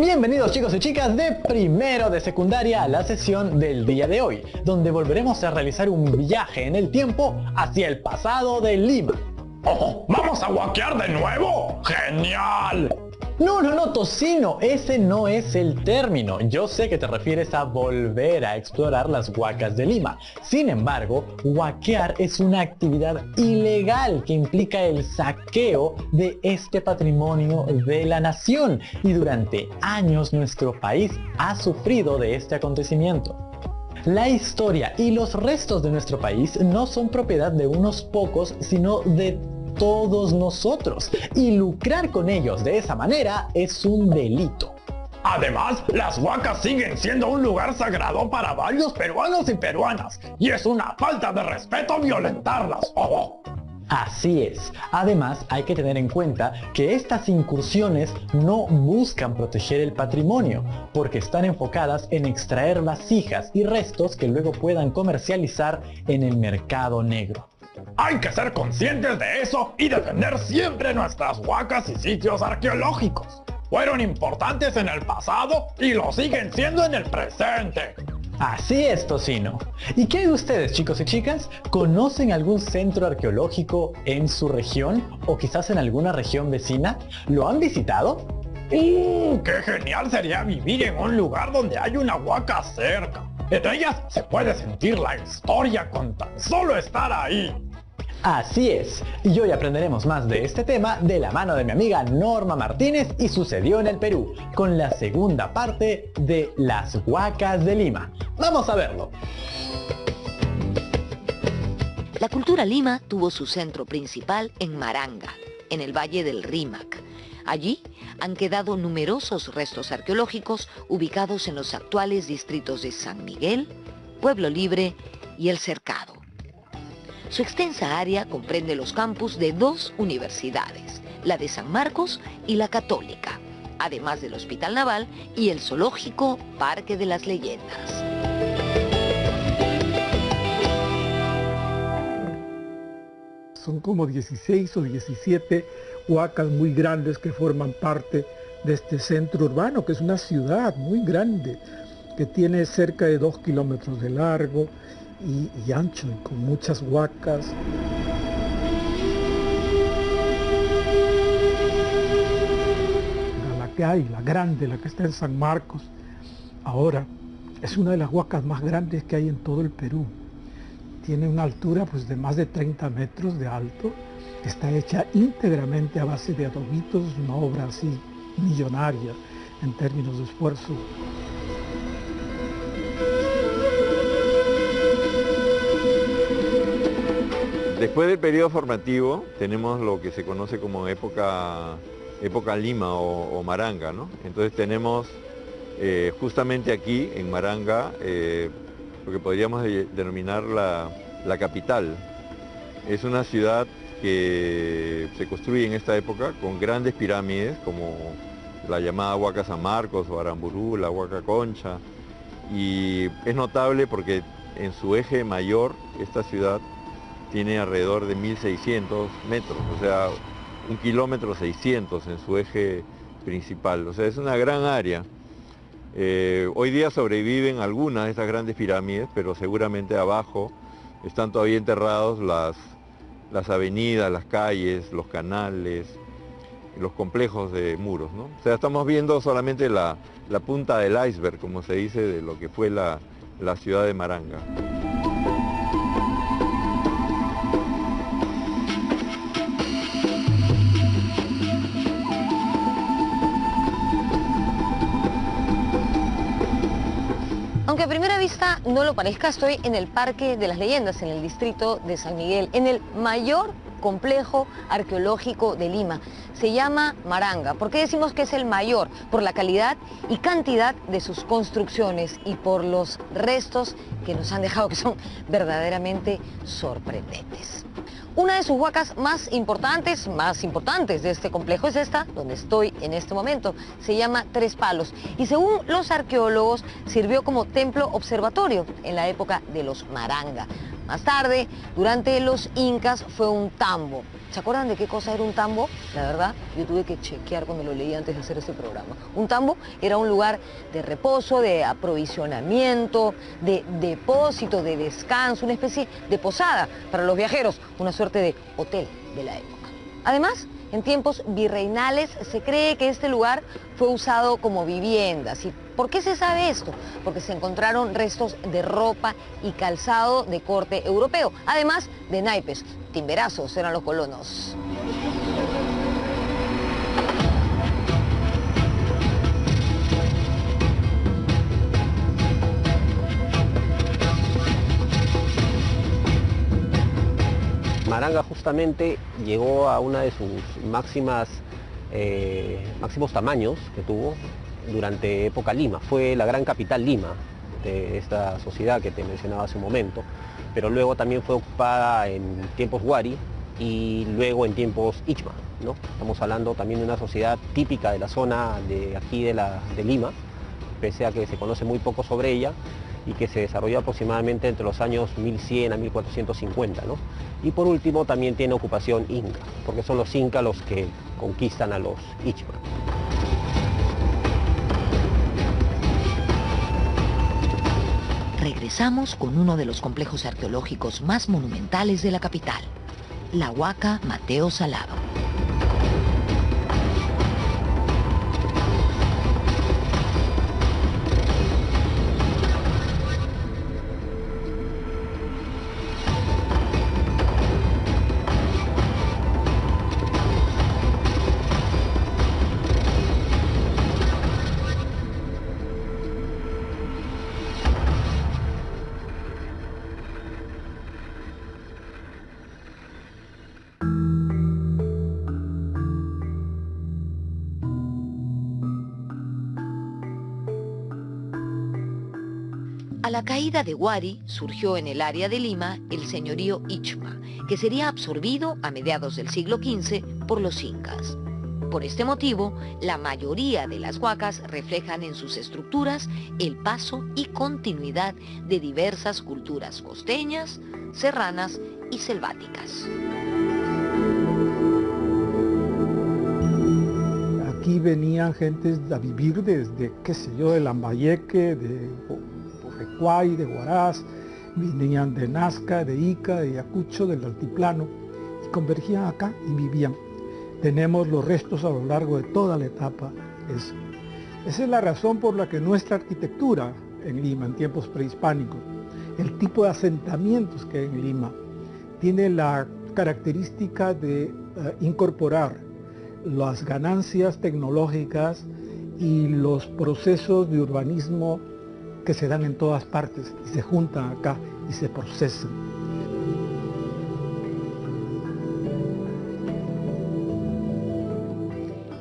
Bienvenidos chicos y chicas de primero de secundaria a la sesión del día de hoy, donde volveremos a realizar un viaje en el tiempo hacia el pasado de Lima. ¡Oh! ¿Vamos a guaquear de nuevo? ¡Genial! No, Tocino, ese no es el término. Yo sé que te refieres a volver a explorar las huacas de Lima. Sin embargo, huaquear es una actividad ilegal que implica el saqueo de este patrimonio de la nación. Y durante años nuestro país ha sufrido de este acontecimiento. La historia y los restos de nuestro país no son propiedad de unos pocos, sino de todos nosotros, y lucrar con ellos de esa manera es un delito. Además, las huacas siguen siendo un lugar sagrado para varios peruanos y peruanas, y es una falta de respeto violentarlas. ¡Oh! Así es. Además, hay que tener en cuenta que estas incursiones no buscan proteger el patrimonio, porque están enfocadas en extraer vasijas y restos que luego puedan comercializar en el mercado negro. Hay que ser conscientes de eso y defender siempre nuestras huacas y sitios arqueológicos. Fueron importantes en el pasado y lo siguen siendo en el presente. Así es, Tocino. ¿Y qué hay de ustedes, chicos y chicas? ¿Conocen algún centro arqueológico en su región o quizás en alguna región vecina? ¿Lo han visitado? ¡Qué genial sería vivir en un lugar donde hay una huaca cerca! En ellas se puede sentir la historia con tan solo estar ahí. Así es, y hoy aprenderemos más de este tema de la mano de mi amiga Norma Martínez y Sucedió en el Perú, con la segunda parte de las huacas de Lima. ¡Vamos a verlo! La cultura Lima tuvo su centro principal en Maranga, en el Valle del Rímac. Allí han quedado numerosos restos arqueológicos ubicados en los actuales distritos de San Miguel, Pueblo Libre y El Cercado. Su extensa área comprende los campus de dos universidades, la de San Marcos y la Católica, además del Hospital Naval y el zoológico Parque de las Leyendas. Son como 16 o 17 huacas muy grandes que forman parte de este centro urbano, que es una ciudad muy grande, que tiene cerca de 2 kilómetros de largo y ancho, y con muchas huacas. La que hay, la grande, la que está en San Marcos, ahora es una de las huacas más grandes que hay en todo el Perú. Tiene una altura pues, de más de 30 metros de alto. Está hecha íntegramente a base de adobitos, una obra así millonaria en términos de esfuerzo. Después del periodo formativo tenemos lo que se conoce como época Lima o Maranga, ¿no? Entonces tenemos justamente aquí en Maranga lo que podríamos denominar la capital. Es una ciudad que se construye en esta época con grandes pirámides como la llamada Huaca San Marcos o Aramburú, la Huaca Concha, y es notable porque en su eje mayor esta ciudad tiene alrededor de 1.600 metros, o sea, 1,6 kilómetros en su eje principal, o sea, es una gran área. Hoy día sobreviven algunas de estas grandes pirámides, pero seguramente abajo están todavía enterrados las avenidas, las calles, los canales, los complejos de muros, ¿no? O sea, estamos viendo solamente la punta del iceberg, como se dice, de lo que fue la ciudad de Maranga. Aunque a primera vista no lo parezca, estoy en el Parque de las Leyendas, en el distrito de San Miguel, en el mayor complejo arqueológico de Lima. Se llama Maranga. ¿Por qué decimos que es el mayor? Por la calidad y cantidad de sus construcciones y por los restos que nos han dejado, que son verdaderamente sorprendentes. Una de sus huacas más importantes de este complejo es esta, donde estoy en este momento. Se llama Tres Palos y según los arqueólogos sirvió como templo observatorio en la época de los Maranga. Más tarde, durante los incas, fue un tambo. ¿Se acuerdan de qué cosa era un tambo? La verdad, yo tuve que chequear cuando lo leí antes de hacer este programa. Un tambo era un lugar de reposo, de aprovisionamiento, de depósito, de descanso, una especie de posada para los viajeros, una suerte de hotel de la época. Además, en tiempos virreinales se cree que este lugar fue usado como vivienda. ¿Y por qué se sabe esto? Porque se encontraron restos de ropa y calzado de corte europeo, además de naipes. Timberazos eran los colonos. Maranga justamente llegó a una de sus máximos tamaños que tuvo durante época Lima. Fue la gran capital Lima de esta sociedad que te mencionaba hace un momento, pero luego también fue ocupada en tiempos Huari y luego en tiempos Ichma, ¿no? Estamos hablando también de una sociedad típica de la zona de aquí de Lima, pese a que se conoce muy poco sobre ella, y que se desarrolló aproximadamente entre los años 1100 a 1450, ¿no? Y por último también tiene ocupación inca, porque son los incas los que conquistan a los Ichma. Regresamos con uno de los complejos arqueológicos más monumentales de la capital, la Huaca Mateo Salado. A la caída de Huari surgió en el área de Lima el señorío Ichma, que sería absorbido a mediados del siglo XV por los incas. Por este motivo, la mayoría de las huacas reflejan en sus estructuras el paso y continuidad de diversas culturas costeñas, serranas y selváticas. Aquí venían gentes a vivir desde, qué sé yo, de Lambayeque, de Recuay, de Huaraz, venían de Nazca, de Ica, de Ayacucho, del altiplano, y convergían acá y vivían. Tenemos los restos a lo largo de toda la etapa. Esa es la razón por la que nuestra arquitectura en Lima, en tiempos prehispánicos, el tipo de asentamientos que hay en Lima, tiene la característica de incorporar las ganancias tecnológicas y los procesos de urbanismo que se dan en todas partes y se juntan acá y se procesan.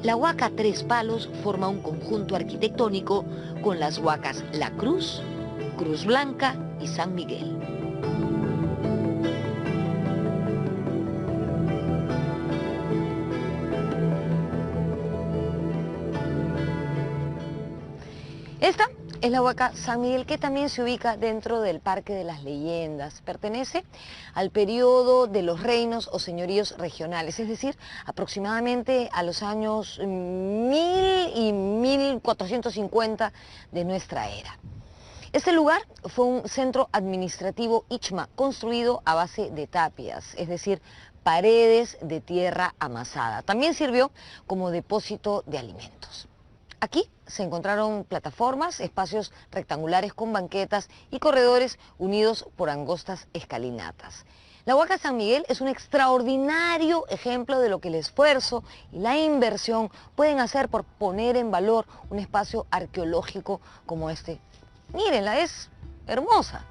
La Huaca Tres Palos forma un conjunto arquitectónico con las huacas La Cruz, Cruz Blanca y San Miguel. Esta es la Huaca San Miguel, que también se ubica dentro del Parque de las Leyendas. Pertenece al periodo de los reinos o señoríos regionales, es decir, aproximadamente a los años 1000 y 1450 de nuestra era. Este lugar fue un centro administrativo Ichma, construido a base de tapias, es decir, paredes de tierra amasada. También sirvió como depósito de alimentos. Aquí se encontraron plataformas, espacios rectangulares con banquetas y corredores unidos por angostas escalinatas. La Huaca San Miguel es un extraordinario ejemplo de lo que el esfuerzo y la inversión pueden hacer por poner en valor un espacio arqueológico como este. Mírenla, es hermosa.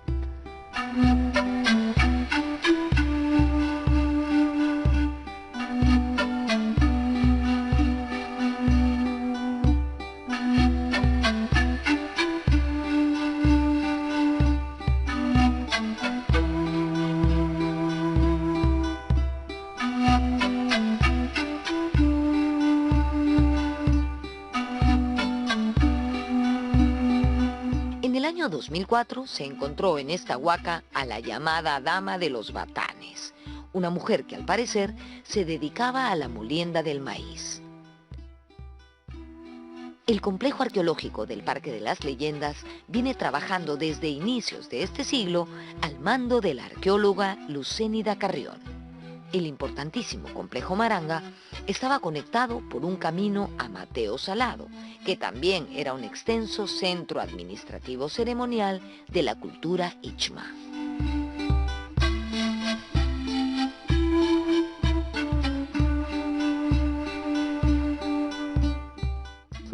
año 2004 se encontró en esta huaca a la llamada Dama de los Batanes, una mujer que al parecer se dedicaba a la molienda del maíz. El complejo arqueológico del Parque de las Leyendas viene trabajando desde inicios de este siglo al mando de la arqueóloga Lucénida Carrión. El importantísimo complejo Maranga estaba conectado por un camino a Mateo Salado, que también era un extenso centro administrativo ceremonial de la cultura Ichma.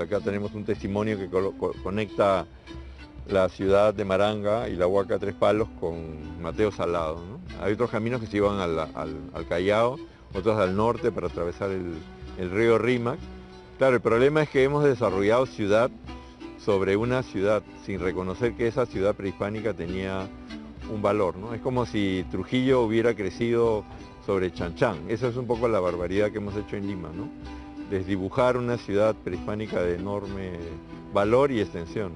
Acá tenemos un testimonio que conecta la ciudad de Maranga y la Huaca Tres Palos con Mateo Salado, ¿no? Hay otros caminos que se iban al Callao, otros al norte para atravesar el río Rímac. Claro, el problema es que hemos desarrollado ciudad sobre una ciudad sin reconocer que esa ciudad prehispánica tenía un valor, ¿no? Es como si Trujillo hubiera crecido sobre Chanchán. Esa es un poco la barbaridad que hemos hecho en Lima, ¿no? Desdibujar una ciudad prehispánica de enorme valor y extensión.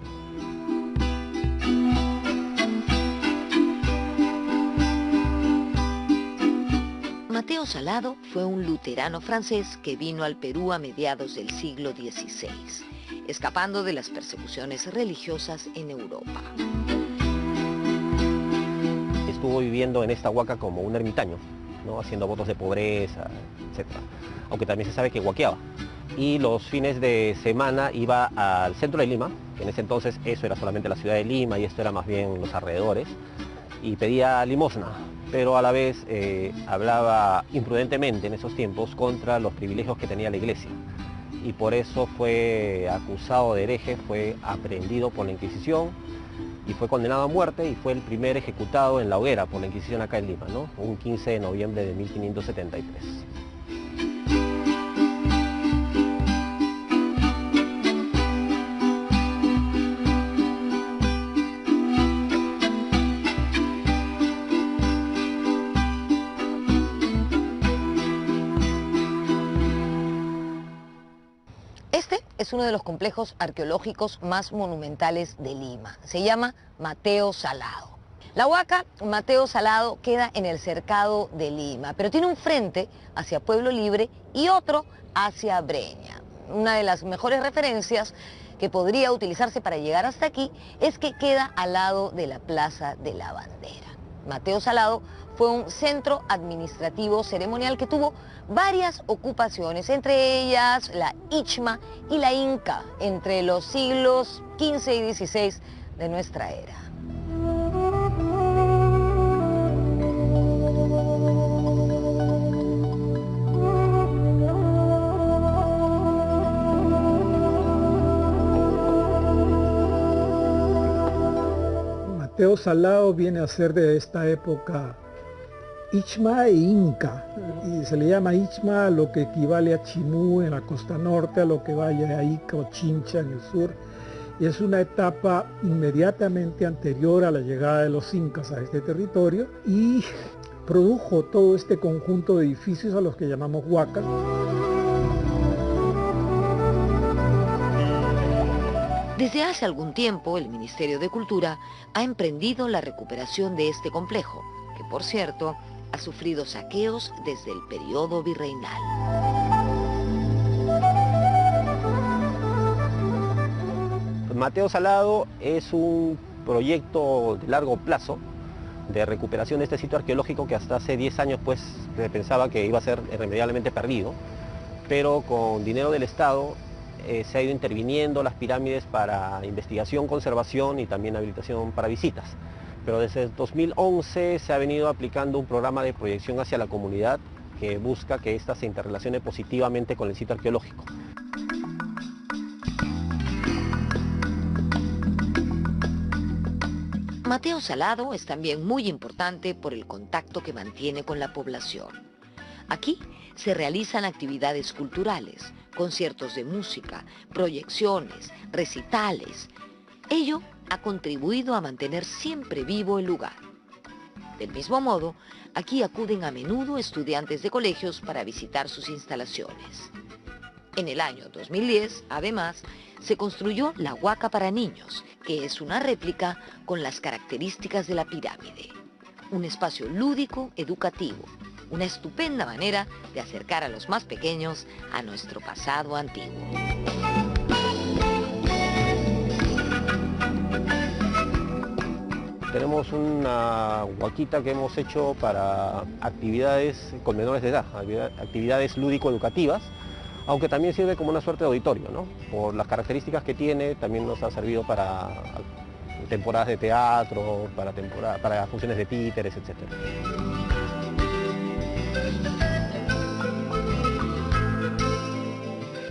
Mateo Salado fue un luterano francés que vino al Perú a mediados del siglo XVI, escapando de las persecuciones religiosas en Europa. Estuvo viviendo en esta huaca como un ermitaño, ¿no? Haciendo votos de pobreza, etc. Aunque también se sabe que huaqueaba. Y los fines de semana iba al centro de Lima, que en ese entonces eso era solamente la ciudad de Lima y esto era más bien los alrededores, y pedía limosna, pero a la vez hablaba imprudentemente en esos tiempos contra los privilegios que tenía la iglesia. Y por eso fue acusado de hereje, fue aprehendido por la Inquisición y fue condenado a muerte y fue el primer ejecutado en la hoguera por la Inquisición acá en Lima, ¿no? Un 15 de noviembre de 1573. Este es uno de los complejos arqueológicos más monumentales de Lima. Se llama Mateo Salado. La huaca Mateo Salado queda en el cercado de Lima, pero tiene un frente hacia Pueblo Libre y otro hacia Breña. Una de las mejores referencias que podría utilizarse para llegar hasta aquí es que queda al lado de la Plaza de la Bandera. Mateo Salado fue un centro administrativo ceremonial que tuvo varias ocupaciones, entre ellas la Ichma y la Inca, entre los siglos XV y XVI de nuestra era. Mateo Salado viene a ser de esta época Ichma e Inca, y se le llama Ichma a lo que equivale a Chimú en la costa norte, a lo que vaya a Ica o Chincha en el sur, y es una etapa inmediatamente anterior a la llegada de los incas a este territorio y produjo todo este conjunto de edificios a los que llamamos huacas. Desde hace algún tiempo, el Ministerio de Cultura ha emprendido la recuperación de este complejo, que por cierto, ha sufrido saqueos desde el periodo virreinal. Mateo Salado es un proyecto de largo plazo de recuperación de este sitio arqueológico que hasta hace 10 años pues se pensaba que iba a ser irremediablemente perdido, pero con dinero del Estado se ha ido interviniendo las pirámides para investigación, conservación y también habilitación para visitas. Pero desde 2011 se ha venido aplicando un programa de proyección hacia la comunidad que busca que ésta se interrelacione positivamente con el sitio arqueológico. Mateo Salado es también muy importante por el contacto que mantiene con la población. Aquí se realizan actividades culturales, conciertos de música, proyecciones, recitales. Ello ha contribuido a mantener siempre vivo el lugar. Del mismo modo, aquí acuden a menudo estudiantes de colegios para visitar sus instalaciones. En el año 2010, además, se construyó la huaca para niños, que es una réplica con las características de la pirámide. Un espacio lúdico, educativo, una estupenda manera de acercar a los más pequeños a nuestro pasado antiguo. Tenemos una huaquita que hemos hecho para actividades con menores de edad, actividades lúdico-educativas, aunque también sirve como una suerte de auditorio, ¿no? Por las características que tiene, también nos ha servido para temporadas de teatro, para funciones de títeres, etc.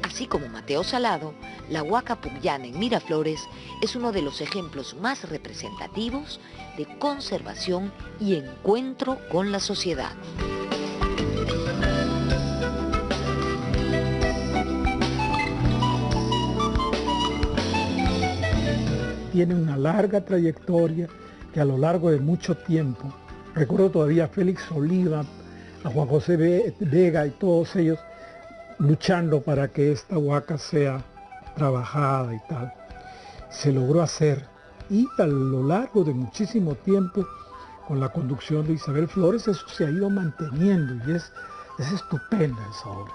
Así como Mateo Salado, la Huaca Pucllana en Miraflores es uno de los ejemplos más representativos de conservación y encuentro con la sociedad. Tiene una larga trayectoria que a lo largo de mucho tiempo, recuerdo todavía a Félix Oliva, a Juan José Vega y todos ellos luchando para que esta huaca sea trabajada y tal. Se logró hacer y a lo largo de muchísimo tiempo, con la conducción de Isabel Flores, eso se ha ido manteniendo y es estupenda esa obra.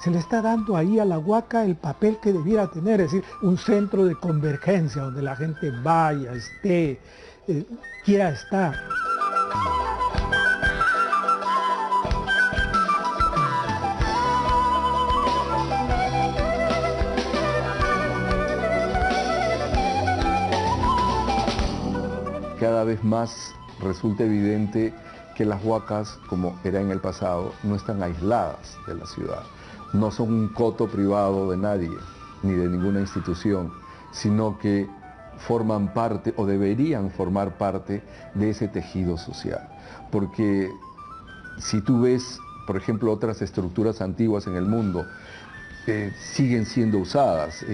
Se le está dando ahí a la huaca el papel que debiera tener, es decir, un centro de convergencia donde la gente vaya, esté, quiera estar. Cada vez más resulta evidente que las huacas, como era en el pasado, no están aisladas de la ciudad. No son un coto privado de nadie, ni de ninguna institución, sino que forman parte, o deberían formar parte, de ese tejido social. Porque si tú ves, por ejemplo, otras estructuras antiguas en el mundo, siguen siendo usadas.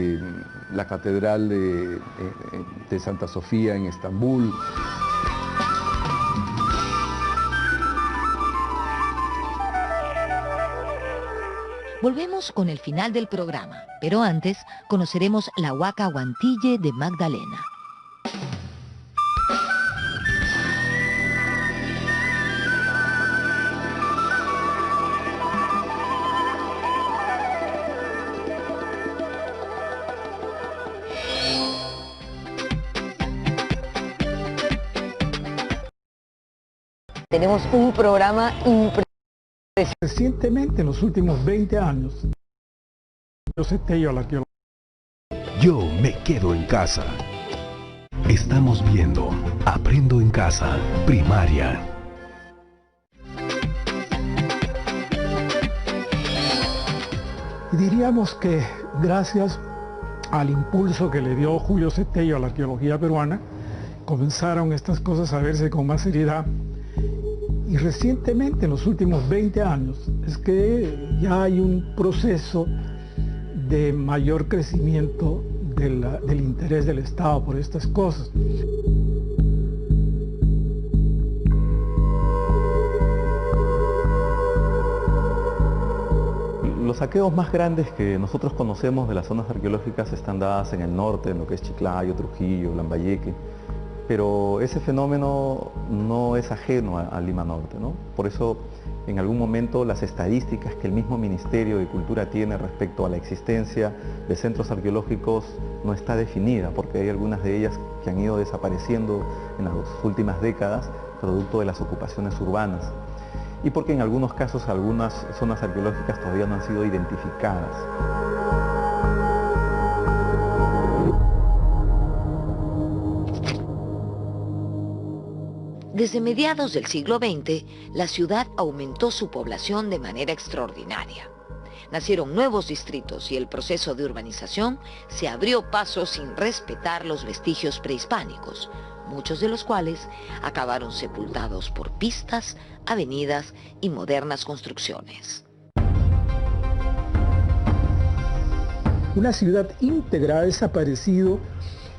La Catedral de Santa Sofía en Estambul. Volvemos con el final del programa, pero antes conoceremos la Huaca Huantille de Magdalena. Tenemos un programa impresionante. Recientemente, en los últimos 20 años, Yo me quedo en casa. Estamos viendo Aprendo en Casa, primaria. Diríamos que gracias al impulso que le dio Julio Cetello a la arqueología peruana, comenzaron estas cosas a verse con más seriedad. Y recientemente, en los últimos 20 años, es que ya hay un proceso de mayor crecimiento del interés del Estado por estas cosas. Los saqueos más grandes que nosotros conocemos de las zonas arqueológicas están dadas en el norte, en lo que es Chiclayo, Trujillo, Lambayeque. Pero ese fenómeno no es ajeno a Lima Norte, ¿no? Por eso, en algún momento, las estadísticas que el mismo Ministerio de Cultura tiene respecto a la existencia de centros arqueológicos no está definida, porque hay algunas de ellas que han ido desapareciendo en las últimas décadas, producto de las ocupaciones urbanas. Y porque en algunos casos algunas zonas arqueológicas todavía no han sido identificadas. Desde mediados del siglo XX, la ciudad aumentó su población de manera extraordinaria. Nacieron nuevos distritos y el proceso de urbanización se abrió paso sin respetar los vestigios prehispánicos, muchos de los cuales acabaron sepultados por pistas, avenidas y modernas construcciones. Una ciudad íntegra ha desaparecido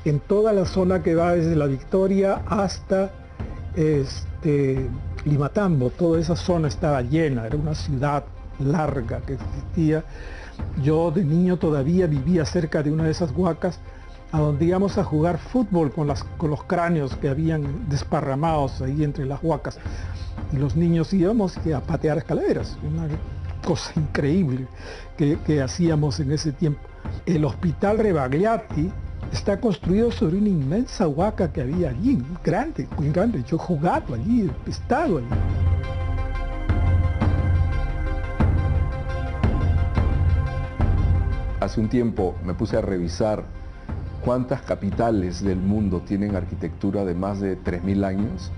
en toda la zona que va desde La Victoria hasta Limatambo. Toda esa zona estaba llena, era una ciudad larga que existía. Yo de niño todavía vivía cerca de una de esas huacas a donde íbamos a jugar fútbol con los cráneos que habían desparramados ahí entre las huacas. Y los niños íbamos a patear escaleras, una cosa increíble que hacíamos en ese tiempo. El Hospital Rebagliati está construido sobre una inmensa huaca que había allí, grande, muy grande. Yo he jugado allí, he estado allí. Hace un tiempo me puse a revisar cuántas capitales del mundo tienen arquitectura de más de 3000 años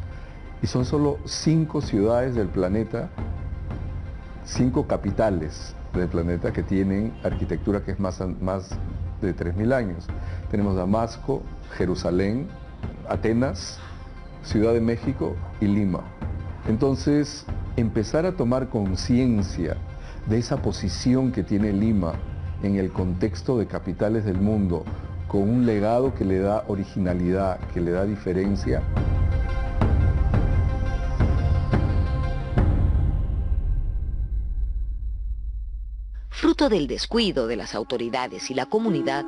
y son solo 5 ciudades del planeta, 5 capitales del planeta que tienen arquitectura que es más de 3000 años. Tenemos Damasco, Jerusalén, Atenas, Ciudad de México y Lima. Entonces, empezar a tomar conciencia de esa posición que tiene Lima en el contexto de capitales del mundo, con un legado que le da originalidad, que le da diferencia. Fruto del descuido de las autoridades y la comunidad,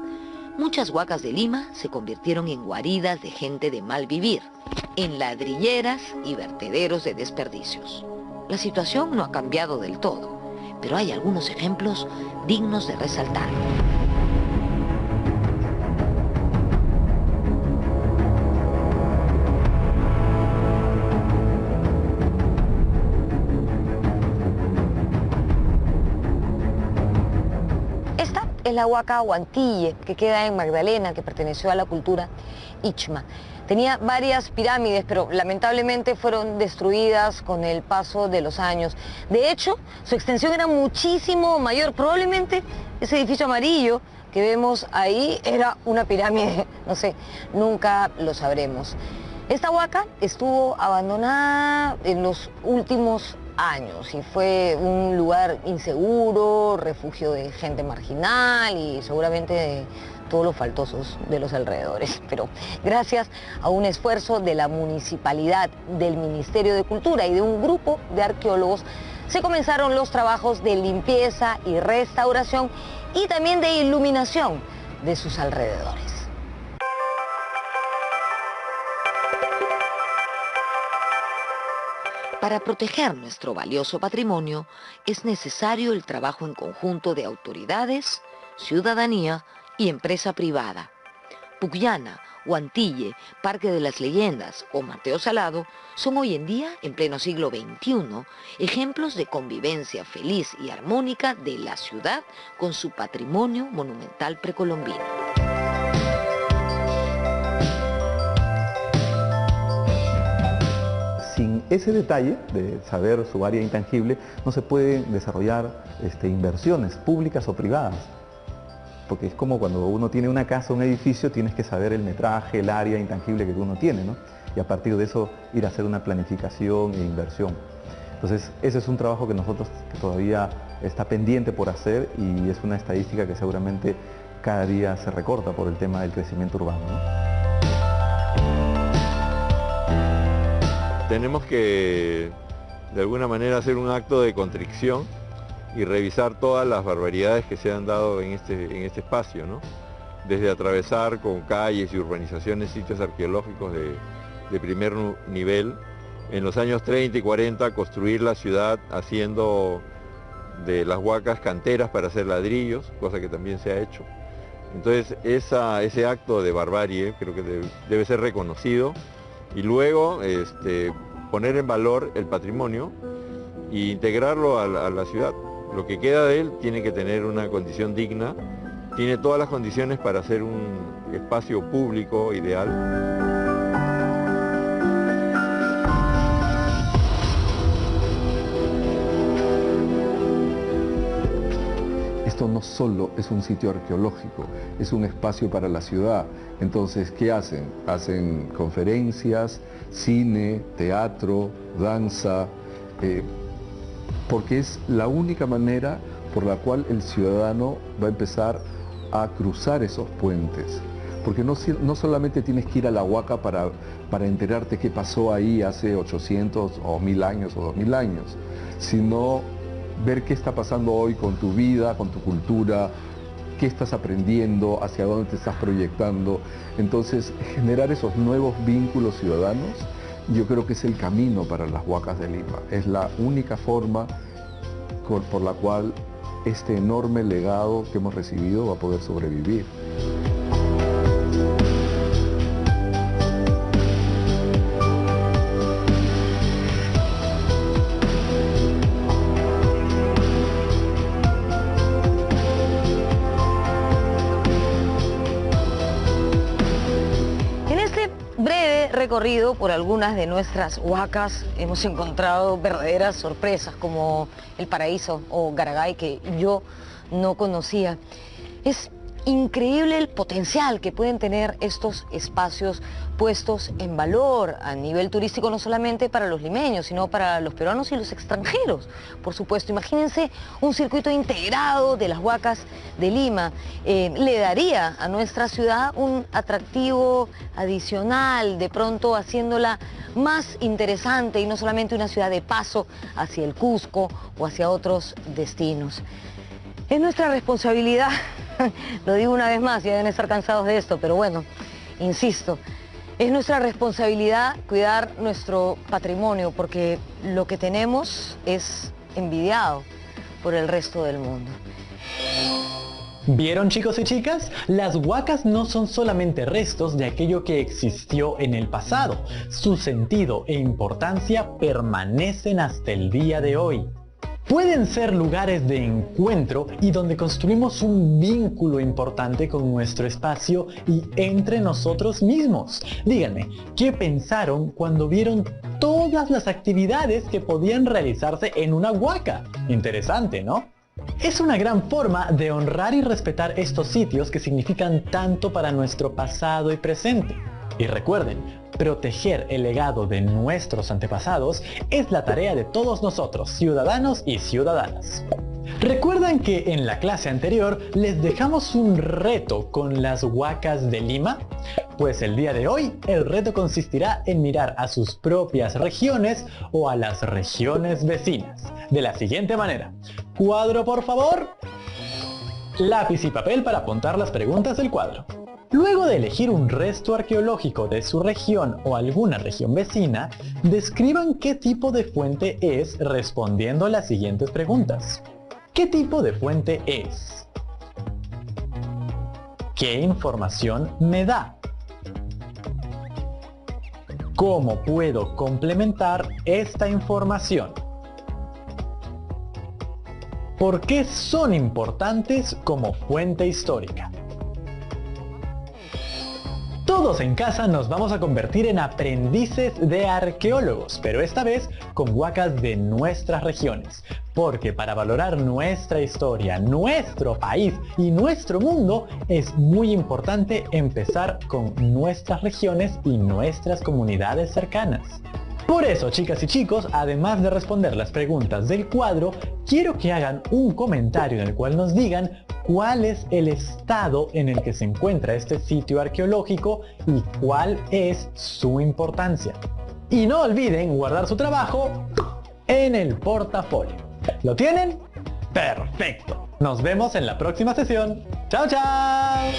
muchas huacas de Lima se convirtieron en guaridas de gente de mal vivir, en ladrilleras y vertederos de desperdicios. La situación no ha cambiado del todo, pero hay algunos ejemplos dignos de resaltar. Esta es la huaca Huantille, que queda en Magdalena, que perteneció a la cultura Ichma. Tenía varias pirámides, pero lamentablemente fueron destruidas con el paso de los años. De hecho, su extensión era muchísimo mayor. Probablemente ese edificio amarillo que vemos ahí era una pirámide, no sé, nunca lo sabremos. Esta huaca estuvo abandonada en los últimos años y fue un lugar inseguro, refugio de gente marginal y seguramente de todos los faltosos de los alrededores. Pero gracias a un esfuerzo de la municipalidad, del Ministerio de Cultura y de un grupo de arqueólogos, se comenzaron los trabajos de limpieza y restauración y también de iluminación de sus alrededores. Para proteger nuestro valioso patrimonio es necesario el trabajo en conjunto de autoridades, ciudadanía y empresa privada. Pucllana, Huantille, Parque de las Leyendas o Mateo Salado son hoy en día, en pleno siglo XXI, ejemplos de convivencia feliz y armónica de la ciudad con su patrimonio monumental precolombino. Sin ese detalle de saber su área intangible, no se pueden desarrollar inversiones públicas o privadas. Porque es como cuando uno tiene una casa, un edificio, tienes que saber el metraje, el área intangible que uno tiene, ¿no? Y a partir de eso ir a hacer una planificación e inversión. Entonces, ese es un trabajo que que todavía está pendiente por hacer y es una estadística que seguramente cada día se recorta por el tema del crecimiento urbano, ¿no? Tenemos que, de alguna manera, hacer un acto de contrición y revisar todas las barbaridades que se han dado en este espacio, ¿no? Desde atravesar con calles y urbanizaciones sitios arqueológicos de primer nivel. En los años 30 y 40 construir la ciudad haciendo de las huacas canteras para hacer ladrillos, cosa que también se ha hecho. Entonces ese acto de barbarie creo que debe ser reconocido y luego poner en valor el patrimonio e integrarlo a la ciudad. Lo que queda de él tiene que tener una condición digna, tiene todas las condiciones para ser un espacio público ideal. Esto no solo es un sitio arqueológico, es un espacio para la ciudad. Entonces, ¿qué hacen? Hacen conferencias, cine, teatro, danza, porque es la única manera por la cual el ciudadano va a empezar a cruzar esos puentes. Porque no solamente tienes que ir a la huaca para enterarte qué pasó ahí hace 800 o 1000 años o 2000 años, sino ver qué está pasando hoy con tu vida, con tu cultura, qué estás aprendiendo, hacia dónde te estás proyectando. Entonces, generar esos nuevos vínculos ciudadanos, yo creo que es el camino para las Huacas de Lima. Es la única forma por la cual este enorme legado que hemos recibido va a poder sobrevivir. Recorrido por algunas de nuestras huacas hemos encontrado verdaderas sorpresas como el Paraíso o Garagay, que yo no conocía. Es increíble el potencial que pueden tener estos espacios puestos en valor a nivel turístico, no solamente para los limeños, sino para los peruanos y los extranjeros. Por supuesto, imagínense un circuito integrado de las Huacas de Lima. Le daría a nuestra ciudad un atractivo adicional, de pronto haciéndola más interesante y no solamente una ciudad de paso hacia el Cusco o hacia otros destinos. Es nuestra responsabilidad, lo digo una vez más, ya deben estar cansados de esto, pero bueno, insisto, es nuestra responsabilidad cuidar nuestro patrimonio, porque lo que tenemos es envidiado por el resto del mundo. ¿Vieron, chicos y chicas? Las huacas no son solamente restos de aquello que existió en el pasado. Su sentido e importancia permanecen hasta el día de hoy. Pueden ser lugares de encuentro y donde construimos un vínculo importante con nuestro espacio y entre nosotros mismos. Díganme, ¿qué pensaron cuando vieron todas las actividades que podían realizarse en una huaca? Interesante, ¿no? Es una gran forma de honrar y respetar estos sitios que significan tanto para nuestro pasado y presente. Y recuerden, proteger el legado de nuestros antepasados es la tarea de todos nosotros, ciudadanos y ciudadanas. ¿Recuerdan que en la clase anterior les dejamos un reto con las Huacas de Lima? Pues el día de hoy el reto consistirá en mirar a sus propias regiones o a las regiones vecinas. De la siguiente manera. Cuadro, por favor. Lápiz y papel para apuntar las preguntas del cuadro. Luego de elegir un resto arqueológico de su región o alguna región vecina, describan qué tipo de fuente es respondiendo a las siguientes preguntas. ¿Qué tipo de fuente es? ¿Qué información me da? ¿Cómo puedo complementar esta información? ¿Por qué son importantes como fuente histórica? Todos en casa nos vamos a convertir en aprendices de arqueólogos, pero esta vez con huacas de nuestras regiones. Porque para valorar nuestra historia, nuestro país y nuestro mundo, es muy importante empezar con nuestras regiones y nuestras comunidades cercanas. Por eso, chicas y chicos, además de responder las preguntas del cuadro, quiero que hagan un comentario en el cual nos digan cuál es el estado en el que se encuentra este sitio arqueológico y cuál es su importancia. Y no olviden guardar su trabajo en el portafolio. ¿Lo tienen? ¡Perfecto! Nos vemos en la próxima sesión. ¡Chao, chao!